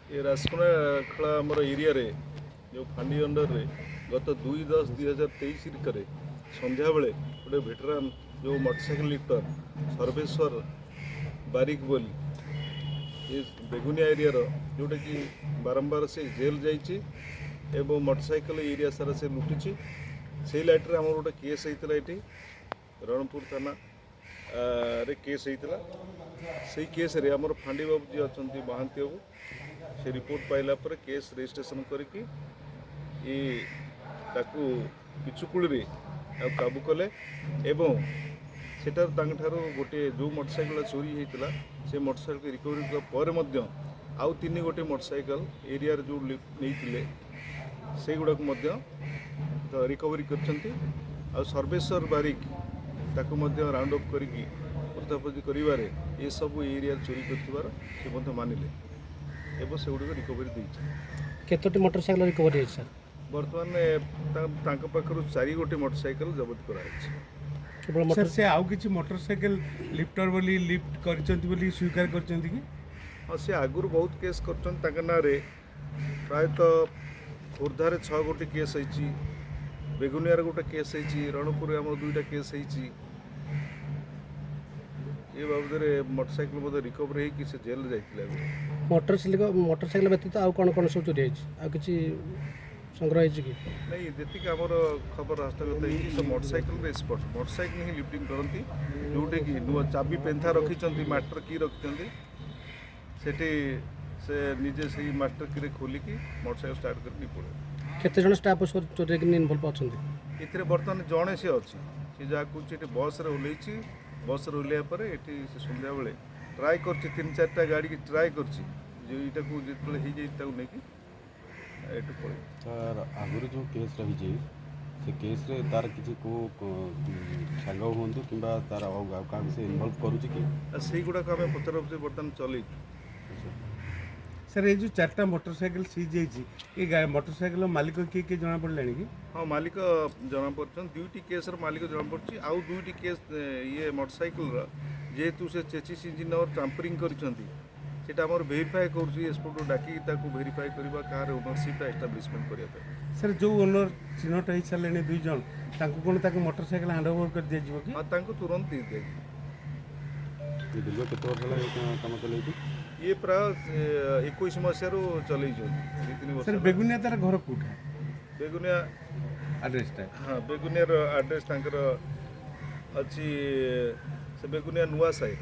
ये राजकुना खड़ा आमर एरिया रे जो फांडी अंडर रे गत 2/10/2023 करे संध्या बेले गोटे भेटरान जो मोटरसाइकिल लिफ्टर सर्वेश्वर बारिक बोली ये बेगुनिया एरिया जोटा कि बारंबार से जेल जाइए एवं मोटरसाइकिल एरिया सारा से लुटिची से लाइट आम गोटे केस होता ये रणपुर थाना रे केस होता से केस रे आमर फांडी बाबू जी अच्छा महांती बाबू से रिपोर्ट पाइला पर केस रजिस्ट्रेशन करके पिछुकुड़ी काबू कले एवं सेटार गोटे जो मोटरसाइकिल चोरी होता से मोटरसाइकिल रिकवरी पर आउ 3 गोटे मोटरसाइकिल एरिया जो नहीं से गुड़ाक रिकवरी कर सर्वेश्वर बारिक ताकू राउंड अप करके पृथापृथि कर सब एरिया चोरी कर मानिले एवं से गुड़ रिकवरी केतोटी मोटरसाइकिल रिकवरी है सर बर्तमान पाखर 4 गोटे मोटरसाइकिल जबत कराई केवल सर से आउ किछि मोटरसाइकिल लिफ्टर बोली लिफ्ट करचंती बोली स्वीकार करचंती कि हाँ से आगुरी बहुत केस कर ना प्रायतः खोर्धार 6 गोटे केस होती बेगुनियार गोटे केस होती रणपुर आम 2टा केस होती ये बाबद मोटरसाइकिल बोधे रिकवरी होगी से जेल जाइए मोटरसाइकिल व्यतीत आउ कौन कौन सब चोरी है संग्रह है कि नहीं जी आमर खबर हस्तगत है मोटरसाइकिल एक्सपर्ट मोटरसाइकिल ही लिफ्टिंग करती जोटे कि नुआ चाबी पेंथा रखी मास्टर की रखी से निजे से मास्टर की खोलिकी मोटरसाइकिल स्टार्ट करके पड़े केते जन स्टाफ चोरी इनवॉल्व अच्छा ये बर्तमान जड़े सी अच्छी सी जहाँ कहे बस ओल्लैची बस ओल्लैया पर ये सन्ध्या बेले ट्राए कर 3-4टा गाड़ी की ट्राए कर जो नहीं सर आगुरी जो केस रही से केस रे तार किसी को सांग हूँ कि तार क्या से इनवल्व करुच्ची कि से गुड़ाक आम पचर बर्तमान चल सर ये जो 4टा मोटरसाइकिल सीज ये मोटरसाइकिल मालिक किए किए जना पड़ा कि हाँ मालिक जना पड़े 2टी केस मालिक जना पड़ी आउ 2टी केस ये मोटरसाइकिल जेहेतु से चेचिस इंजिन और टाम्परिंग करटा आम भेरीफाए कर डाकी भेरीफाए करवा कहार ओनरशिप एस्टाब्लीशमेंट करने सर जो ओनर चिन्हट हो सारे 2 जन कौन मोटरसाइकिल हैंड ओवर कर दिया कि हाँ तुरंत दे दिया दीर्घ केत वर्ष कम चल ये प्राय 21 मसीह चल सर बेगुनिया तार घर कौट बेगुनिया आड्रेसटा हाँ बेगुनिया आड्रेस अच्छी से बेगुनिया नुआ साई